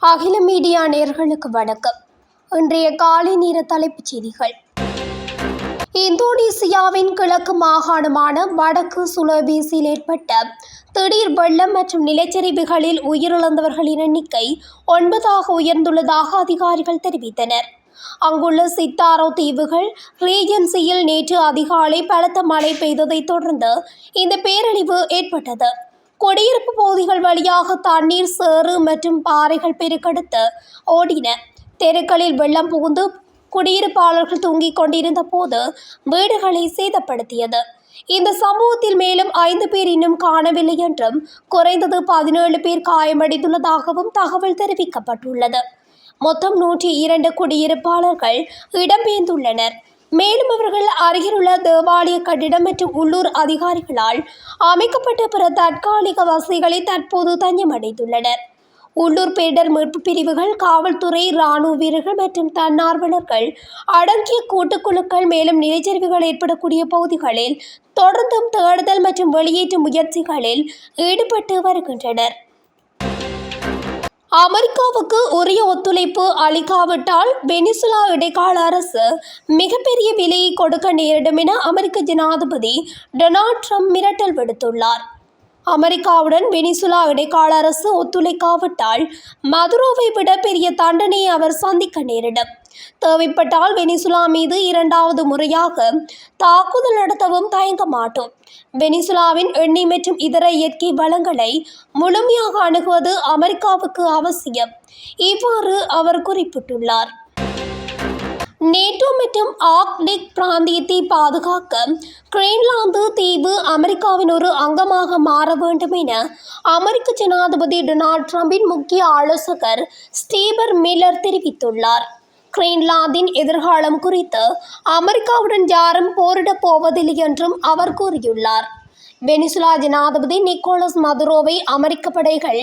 அகில மீடியா நேயர்களுக்கு வணக்கம். இன்றைய காலை நேர தலைப்புச் செய்திகள். இந்தோனேசியாவின் கிழக்கு மாகாணமான வடக்கு சுலவேசியில் ஏற்பட்ட திடீர் வெள்ளம் மற்றும் நிலச்சரிவுகளில் உயிரிழந்தவர்களின் எண்ணிக்கை 9 உயர்ந்துள்ளதாக அதிகாரிகள் தெரிவித்தனர். அங்குள்ள சித்தாரோ தீவுகள் ரீஜென்சியில் நேற்று அதிகாலை பலத்த மழை பெய்ததைத் தொடர்ந்து இந்த பேரழிவு ஏற்பட்டது. குடியிருப்பு பகுதிகள் வழியாக தண்ணீர், சேறு மற்றும் பாறைகள் பெருக்கெடுத்து ஓடின. தெருக்களில் வெள்ளம் புகுந்து குடியிருப்பாளர்கள் தூங்கிக் கொண்டிருந்த போது வீடுகளை சேதப்படுத்தியது. இந்த சம்பவத்தில் மேலும் 5 பேர் இன்னும் காணவில்லை என்றும் குறைந்தது 17 பேர் காயமடைந்துள்ளதாகவும் தகவல் தெரிவிக்கப்பட்டுள்ளது. மொத்தம் 102 குடியிருப்பாளர்கள் இடம்பெயர்ந்துள்ளனர். மேலும் அவர்கள் அருகிலுள்ள தேவாலய கட்டிடம் மற்றும் உள்ளூர் அதிகாரிகளால் அமைக்கப்பட்ட பிற தற்காலிக வசதிகளில் தற்போது தஞ்சமடைந்துள்ளனர். உள்ளூர் பேரிடர் மீட்பு பிரிவுகள், காவல்துறை, இராணுவ வீரர்கள் மற்றும் தன்னார்வலர்கள் அடங்கிய கூட்டுக்குழுக்கள் மேலும் நிலச்சரிவுகள் ஏற்படக்கூடிய பகுதிகளில் தொடர்ந்தும் தேடுதல் மற்றும் வெளியேற்று முயற்சிகளில் ஈடுபட்டு வருகின்றனர். அமெரிக்காவுக்கு உரிய ஒத்துழைப்பு அளிக்காவிட்டால் வெனிசுலா இடைக்கால அரசு மிகப்பெரிய விலையை கொடுக்க நேரிடும் என அமெரிக்க ஜனாதிபதி டொனால்ட் ட்ரம்ப் மிரட்டல் விடுத்துள்ளார். அமெரிக்காவுடன் வெனிசுலா இடைக்கால அரசு ஒத்துழைக்காவிட்டால் மதுரோவை விட பெரிய தண்டனையை அவர் சந்திக்க நேரிடும். தேவைப்பட்டால் வெனிசுலா மீது 2வது முறையாக தாக்குதல் நடத்தவும் தயங்க மாட்டோம். வெனிசுலாவின் எண்ணெய் மற்றும் இதர இயற்கை வளங்களை முழுமையாக அணுகுவது அமெரிக்காவுக்கு அவசியம். இவ்வாறு அவர் குறிப்பிட்டுள்ளார். நேட்டோ மற்றும் ஆர்க்டிக் பிராந்தியத்தை பாதுகாக்க கிரீன்லாந்து தீவு அமெரிக்காவின் ஒரு அங்கமாக மாற வேண்டும் என அமெரிக்க ஜனாதிபதி டொனால்ட் ட்ரம்பின் முக்கிய ஆலோசகர் ஸ்டீபர் மில்லர் தெரிவித்துள்ளார். கிரீன்லாந்தின் எதிர்காலம் குறித்து அமெரிக்காவுடன் யாரும் போரிடப் போவதில்லை என்றும் அவர் கூறியுள்ளார். வெனிசுலா ஜனாதிபதி நிக்கோலஸ் மதுரோவை அமெரிக்க படைகள்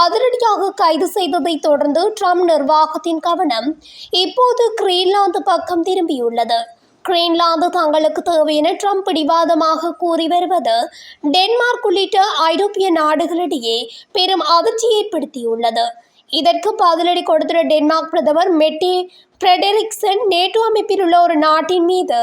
அதிரடியாக கைது செய்ததை தொடர்ந்து ட்ரம்ப் நிர்வாகத்தின் கவனம் இப்போது கிரீன்லாந்து பக்கம் திரும்பியுள்ளது. கிரீன்லாந்து தங்களுக்கு தேவையென ட்ரம்ப் பிடிவாதமாக கூறி வருவது டென்மார்க் உள்ளிட்ட ஐரோப்பிய நாடுகளிடையே பெரும் அதிர்ச்சி ஏற்படுத்தியுள்ளது. இதற்கு பதிலடி கொடுத்துள்ள டென்மார்க் பிரதமர் மெட்டே ஃப்ரெடரிக்சன், நேட்டோ அமைப்பில் உள்ள ஒரு நாட்டின் மீது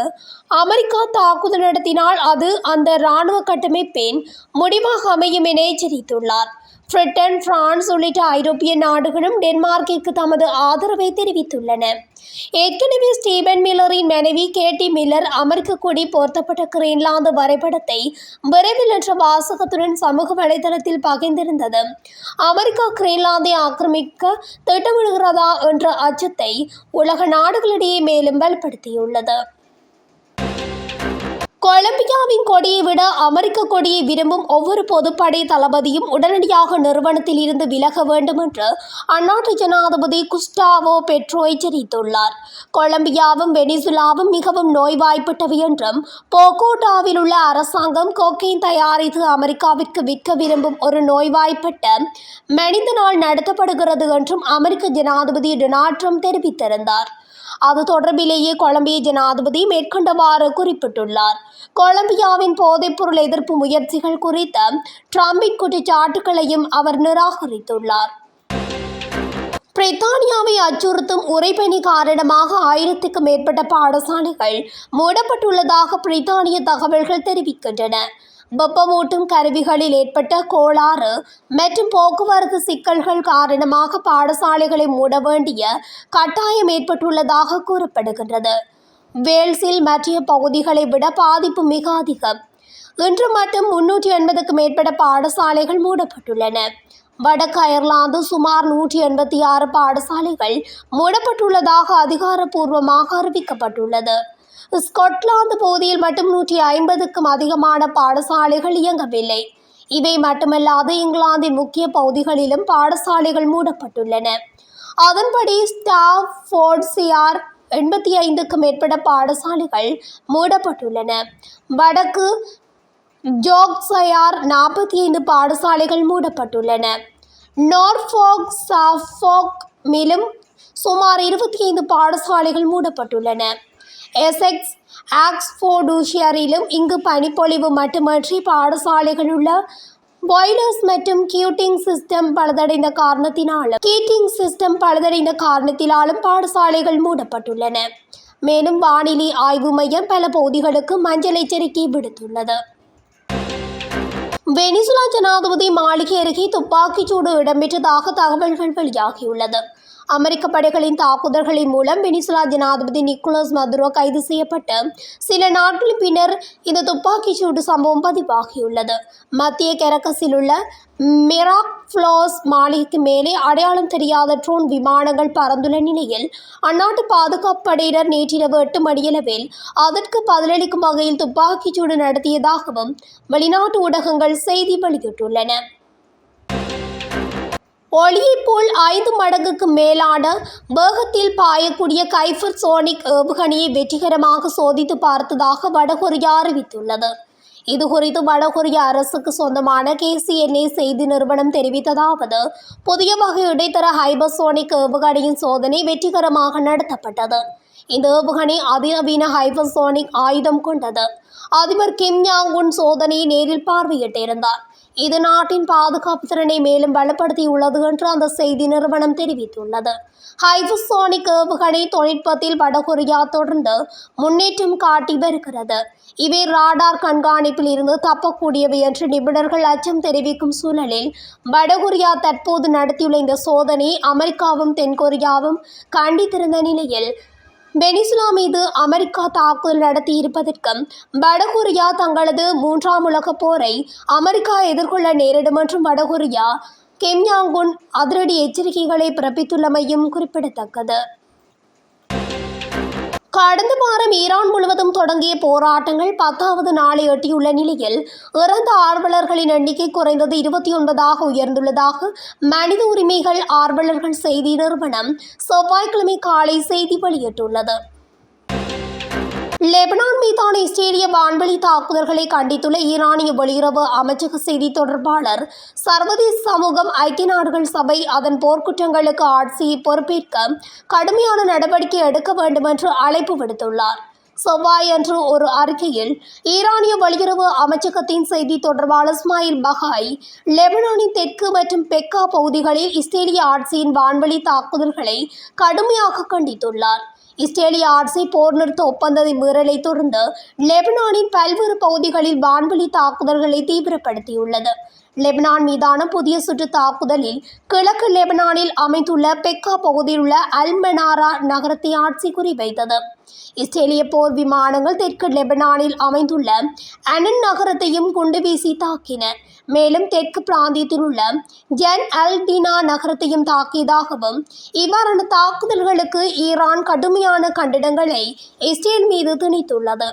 அமெரிக்கா தாக்குதல் நடத்தினால் அது அந்த இராணுவ கட்டமைப்பின் முடிவாக அமையும் என எச்சரித்துள்ளார். பிரிட்டன், பிரான்ஸ் உள்ளிட்ட ஐரோப்பிய நாடுகளும் டென்மார்க்கிற்கு தமது ஆதரவை தெரிவித்துள்ளன. ஏற்கனவே ஸ்டீபன் மில்லரின் மனைவி கேட்டி மில்லர் அமெரிக்க கொடி போர்த்தப்பட்ட கிரீன்லாந்து வரைபடத்தை விரைவில் என்ற வாசகத்துடன் சமூக வலைதளத்தில் பகிர்ந்திருந்தது அமெரிக்கா கிரீன்லாந்தை ஆக்கிரமிக்க திட்டமிடுகிறதா என்ற அச்சத்தை உலக நாடுகளிடையே மேலும் வலுப்படுத்தியுள்ளது. கொலம்பியாவின் கொடியை விட அமெரிக்க கொடியை விரும்பும் ஒவ்வொரு பொதுப்படை தளபதியும் உடனடியாக நிறுவனத்தில் இருந்து விலக வேண்டும் என்று அந்நாட்டு ஜனாதிபதி குஸ்டாவோ பெட்ரோ எச்சரித்துள்ளார். கொலம்பியாவும் வெனிசுலாவும் மிகவும் நோய்வாய்ப்பட்டவை என்றும் போகோட்டாவில் உள்ள அரசாங்கம் கோக்கைன் தயாரித்து அமெரிக்காவிற்கு விற்க விரும்பும் ஒரு நோய்வாய்ப்பட்ட மனிதனால் நடத்தப்படுகிறது என்றும் அமெரிக்க ஜனாதிபதி டொனால்ட் ட்ரம்ப் தெரிவித்திருந்தார். அது தொடர்பிலேயே கொலம்பிய ஜனாதிபதி மேற்கண்டவாறு குறிப்பிட்டுள்ளார். கொலம்பியாவின் போதைப்பொருள் எதிர்ப்பு முயற்சிகள் குறித்த ட்ரம்பின் குற்றச்சாட்டுகளையும் அவர் நிராகரித்துள்ளார். பிரித்தானியாவை அச்சுறுத்தும் உறைபனி காரணமாக 1000க்கும் மேற்பட்ட பாடசாலைகள் மூடப்பட்டுள்ளதாக பிரித்தானிய தகவல்கள் தெரிவிக்கின்றன. வெப்பமூட்டும் கருவிகளில் ஏற்பட்ட கோளாறு மற்றும் போக்குவரத்து சிக்கல்கள் காரணமாக பாடசாலைகளை மூட வேண்டிய கட்டாயம் ஏற்பட்டுள்ளதாக கூறப்படுகின்றது. வேல்ஸில் மற்ற பகுதிகளை விட பாதிப்பு மிக அதிகம். இன்று மட்டும் 380க்கும் மேற்பட்ட பாடசாலைகள் மூடப்பட்டுள்ளன. வடக்கு அயர்லாந்து சுமார் 186 பாடசாலைகள் மூடப்பட்டுள்ளதாக அதிகாரப்பூர்வமாக அறிவிக்கப்பட்டுள்ளது. ஸ்கொட்லாந்து பகுதியில் மட்டும் 150க்கும் அதிகமான பாடசாலைகள் இயங்கவில்லை. இவை மட்டுமல்லாது இங்கிலாந்தின் முக்கிய பகுதிகளிலும் பாடசாலைகள் மூடப்பட்டுள்ளன. அதன்படி ஸ்டாஃபோர்ட்ஷியர் 85க்கும் மேற்பட்ட பாடசாலைகள் மூடப்பட்டுள்ளன. வடக்கு ஜோர்க்ஷயர் 45 பாடசாலைகள் மூடப்பட்டுள்ளன. நோர்ஃபோக், சஃபோக் மேலும் சுமார் 25 பாடசாலைகள் மூடப்பட்டுள்ளன. எசெக்ஸ், ஆக்ஸ்போர்டுஷியரிலும் இங்கு பனிப்பொழிவு மட்டுமன்றி பாடசாலைகள் உள்ள பாய்லர்ஸ் மற்றும் கீட்டிங் சிஸ்டம் பழுதடைந்த காரணத்தினாலும் பாடசாலைகள் மூடப்பட்டுள்ளன. மேலும் வானிலை ஆய்வு மையம் பல பகுதிகளுக்கு மஞ்சள் எச்சரிக்கை விடுத்துள்ளது. வெனிசுலா ஜனாதிபதி மாளிகை அருகே துப்பாக்கிச்சூடு இடம்பெற்றதாக தகவல்கள் வெளியாகியுள்ளது. அமெரிக்க படைகளின் தாக்குதல்களின் மூலம் வெனிசுலா ஜனாதிபதி நிக்கோலஸ் மதுரோ கைது செய்யப்பட்டு சில நாட்களின் பின்னர் இந்த துப்பாக்கிச்சூடு சம்பவம் பதிவாகியுள்ளது. மத்திய கரகஸில் உள்ள மிராஃப்ளோஸ் மாளிகைக்கு மேலே அடையாளம் தெரியாத ட்ரோன் விமானங்கள் பறந்துள்ள நிலையில் அந்நாட்டு பாதுகாப்பு படையினர் நேற்றிரவு 8 மணியளவில் அதற்கு பதிலளிக்கும் வகையில் துப்பாக்கிச்சூடு நடத்தியதாகவும் வெளிநாட்டு ஊடகங்கள் செய்தி வெளியிட்டுள்ளன. ஒளியைப் போல் 5 மடங்குக்கு மேலான வேகத்தில் பாயக்கூடிய ஹைப்பர்சோனிக் ஏவுகணையை வெற்றிகரமாக சோதித்து பார்த்ததாக வடகொரியா அறிவித்துள்ளது. இதுகுறித்து வடகொரிய அரசுக்கு சொந்தமான KCNA செய்தி நிறுவனம் தெரிவித்ததாவது, புதிய வகை இடைத்தர ஹைப்பர்சோனிக் ஏவுகணையின் சோதனை வெற்றிகரமாக நடத்தப்பட்டது. இந்த ஏவுகணை அதிநவீன ஹைப்பர்சோனிக் ஆயுதம் கொண்டது. அதிபர் கிம் யாங் உன் சோதனையை நேரில் பார்வையிட்டிருந்தார். இது நாட்டின் பாதுகாப்பு திறனை மேலும் பலப்படுத்தியுள்ளது என்று அந்த செய்தி நிறுவனம் தெரிவித்துள்ளது. ஹைப்பர்சோனிக் ஏவுகணை தொழில்நுட்பத்தில் வடகொரியா தொடர்ந்து முன்னேற்றம் காட்டி வருகிறது. இவை ராடார் கண்காணிப்பில் இருந்து தப்பக்கூடியவை என்று நிபுணர்கள் அச்சம் தெரிவிக்கும் சூழலில் வடகொரியா தற்போது நடத்தியுள்ள இந்த சோதனையை அமெரிக்காவும் தென்கொரியாவும் கண்டித்திருந்த நிலையில் வெனிசுலா மீது அமெரிக்கா தாக்குதல் நடத்தியிருப்பதற்கும் வடகொரியா தங்களது 3ஆம் உலகப் போரை அமெரிக்கா எதிர்கொள்ள நேரிடும் என்றும் வடகொரியா கிம் யாங் உன் அதிரடி எச்சரிக்கைகளை பிறப்பித்துள்ளமையும் குறிப்பிடத்தக்கது. கடந்த வாரம் ஈரான் முழுவதும் தொடங்கிய போராட்டங்கள் 10வது நாளை எட்டியுள்ள நிலையில் இறந்த ஆர்வலர்களின் எண்ணிக்கை குறைந்தது 29ஆக உயர்ந்துள்ளதாக மனித உரிமைகள் ஆர்வலர்கள் செய்தி நிறுவனம் செவ்வாய்க்கிழமை காலை செய்தி வெளியிட்டுள்ளது. லெபனான் மீதான இஸ்ரேலிய வான்வெளி தாக்குதல்களை கண்டித்துள்ள ஈரானிய வெளியுறவு அமைச்சக செய்தி தொடர்பாளர் சர்வதேச சமூகம், ஐக்கிய நாடுகள் சபை அதன் போர்க்குற்றங்களுக்கு ஆட்சியை பொறுப்பேற்க கடுமையான நடவடிக்கை எடுக்க வேண்டும் என்று அழைப்பு விடுத்துள்ளார். செவ்வாயன்று ஒரு அறிக்கையில் ஈரானிய வெளியுறவு அமைச்சகத்தின் செய்தி தொடர்பாளர் இஸ்மாயில் பகாய் லெபனானின் தெற்கு மற்றும் பெக்கா பகுதிகளில் இஸ்ரேலிய ஆட்சியின் வான்வெளி தாக்குதல்களை கடுமையாக கண்டித்துள்ளார். இஸ்ரேலிய ஆட்சி போர் நிறுத்த ஒப்பந்தத்தை மீறலை தொடர்ந்து லெபனானின் பல்வேறு பகுதிகளில் வான்வெளி தாக்குதல்களை தீவிரப்படுத்தியுள்ளது. லெபனான் மீதான புதிய சுற்று தாக்குதலில் கிழக்கு லெபனானில் அமைந்துள்ள பெக்கா பகுதியில் உள்ள அல் மனாரா நகரத்தை ஆட்சி குறிவைத்தது. இஸ்ரேலிய போர் விமானங்கள் தெற்கு லெபனானில் அமைந்துள்ள அனன் நகரத்தையும் குண்டு வீசி தாக்கின. மேலும் தெற்கு பிராந்தியத்தில் உள்ள ஜன் அல் டினா நகரத்தையும் தாக்கியதாகவும் இவ்வாறான தாக்குதல்களுக்கு ஈரான் கடுமையான கண்டனங்களை இஸ்ரேல் மீது திணித்துள்ளது.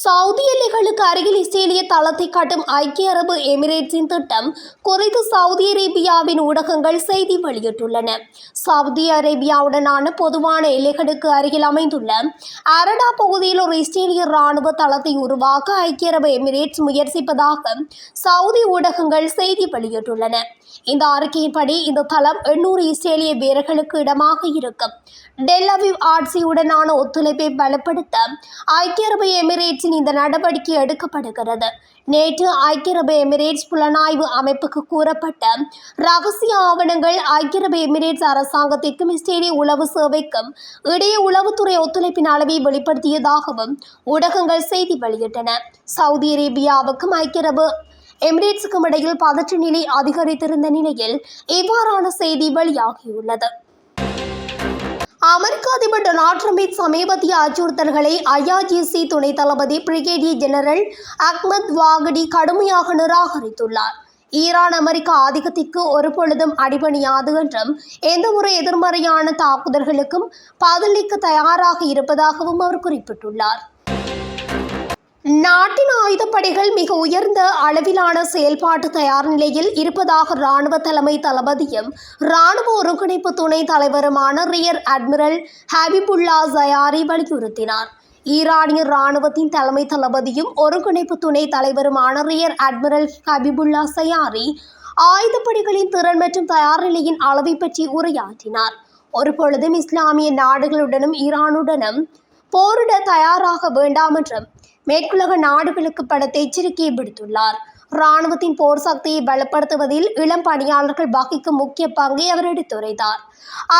சவுதி எல்லைகளுக்கு அருகில் இஸ்ரேலிய தளத்தை காட்டும் ஐக்கிய அரபு எமிரேட்ஸின் திட்டம் குறித்து சவுதி அரேபியாவின் ஊடகங்கள் செய்தி வெளியிட்டுள்ளன. சவுதி அரேபியாவுடனான பொதுவான எல்லைகளுக்கு அருகில் அமைந்துள்ள அரடா பகுதியில் ஒரு இஸ்ரேலிய இராணுவ தளத்தை உருவாக்க ஐக்கிய அரபு எமிரேட்ஸ் முயற்சிப்பதாக சவுதி ஊடகங்கள் செய்தி வெளியிட்டுள்ளன. இந்த அறிக்கையின்படி இந்த தளம் 800 இஸ்ரேலிய வீரர்களுக்கு இடமாக இருக்கும். டெல் அவிவ் ஆட்சியுடனான ஒத்துழைப்பை பலப்படுத்த ஐக்கிய அரபு எமிரேட்ஸின் இந்த நடவடிக்கை எடுக்கப்படுகிறது. நேற்று ஐக்கிய அரபு எமிரேட்ஸ் புலனாய்வு அமைப்புக்கு கூறப்பட்ட ரகசிய ஆவணங்கள் ஐக்கிய அரபு எமிரேட்ஸ் அரசாங்கத்திற்கும் இஸ்ரேலிய உளவு சேவைக்கும் இடையே உளவுத்துறை ஒத்துழைப்பின் அளவை வெளிப்படுத்தியதாகவும் ஊடகங்கள் செய்தி வெளியிட்டன. சவுதி அரேபியாவுக்கும் ஐக்கிய அரபு எமிரேட்ஸுக்கும் இடையில் பதற்ற நிலை அதிகரித்திருந்த நிலையில் இவ்வாறான செய்தி வெளியாகியுள்ளது. அமெரிக்க அதிபர் டொனால்ட் ட்ரம்பின் சமீபத்திய அச்சுறுத்தல்களை IRGC துணை தளபதி பிரிகேடியர் ஜெனரல் அஹ்மத் வாகடி கடுமையாக நிராகரித்துள்ளார். ஈரான் அமெரிக்க ஆதிக்கத்திற்கு ஒருபொழுதும் அடிபணியாது என்றும் எந்த ஒரு எதிர்மறையான தாக்குதல்களுக்கும் பதிலளிக்க தயாராக இருப்பதாகவும் அவர் குறிப்பிட்டுள்ளார். நாட்டின் ஆயுதப்படைகள் மிக உயர்ந்த அளவிலான செயல்பாட்டு தயார் நிலையில் இருப்பதாக இராணுவ தலைமை தளபதியும் இராணுவ ஒருங்கிணைப்பு துணை தலைவருமான ரியர் அட்மிரல் ஹபிபுல்லா ஜயாரி வலியுறுத்தினார். ஈரானிய இராணுவத்தின் தலைமை தளபதியும் ஒருங்கிணைப்பு துணை தலைவருமான ரியர் அட்மிரல் ஹபிபுல்லா ஜயாரி ஆயுதப்படைகளின் திறன் மற்றும் தயார் நிலையின் அளவை பற்றி உரையாற்றினார். ஒருபொழுதும் இஸ்லாமிய நாடுகளுடனும் ஈரானுடனும் போரிட தயாராக வேண்டாம் என்றும் மேற்குலக நாடுகளுக்கு பலத்த எச்சரிக்கையை விடுத்துள்ளார். இராணுவத்தின் போர் சக்தியை பலப்படுத்துவதில் இளம் பணியாளர்கள் வகிக்கும் முக்கிய பங்கை அவர் எடுத்துரைத்தார்.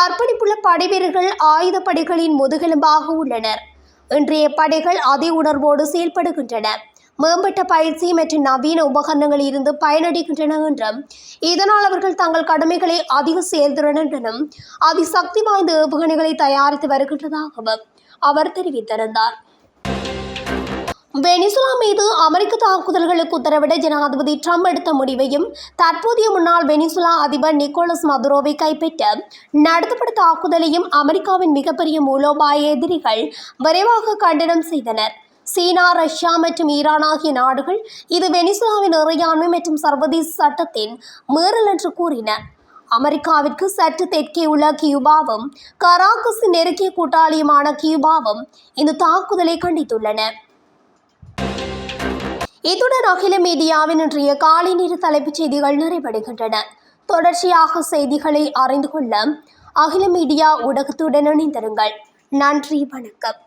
அர்ப்பணிப்புள்ள படைவீரர்கள் ஆயுதப்படைகளின் முதுகெலும்பாக உள்ளனர். இன்றைய படைகள் அதே உணர்வோடு செயல்படுகின்றன, மேம்பட்ட பயிற்சி மற்றும் நவீன உபகரணங்களில் இருந்து பயனடைகின்றன என்றும், இதனால் அவர்கள் தங்கள் கடமைகளை அதிக செயல்திறனுடனும் அதிசக்தி வாய்ந்த ஏவுகணைகளை தயாரித்து வருகின்றதாகவும் அவர் தெரிவித்திருந்தார். வெனிசுலா மீது அமெரிக்க தாக்குதல்களுக்கு உத்தரவிட ஜனாதிபதி ட்ரம்ப் எடுத்த முடிவையும், தற்போதைய முன்னாள் வெனிசுலா அதிபர் நிக்கோலஸ் மதுரோவை கைப்பற்ற நடத்தப்பட்ட தாக்குதலையும் அமெரிக்காவின் மிகப்பெரிய மூலோபாய எதிரிகள் விரைவாக கண்டனம் செய்தனர். சீனா, ரஷ்யா மற்றும் ஈரான் ஆகிய நாடுகள் இது வெனிசுலாவின் இறையாண்மை மற்றும் சர்வதேச சட்டத்தின் மீறல் என்று கூறின. அமெரிக்காவிற்கு சற்று தெற்கே உள்ள கியூபாவும் கராகஸின் நெருங்கிய கூட்டாளியுமான கியூபாவும் இந்த தாக்குதலை கண்டித்துள்ளன. இத்துடன் அகில மீடியாவின் இன்றைய காலை நேர தலைப்புச் செய்திகள் நிறைவடைகின்றன. தொடர்ச்சியாக செய்திகளை அறிந்து கொள்ள அகில மீடியா ஊடகத்துடன் இணைந்திருங்கள். நன்றி, வணக்கம்.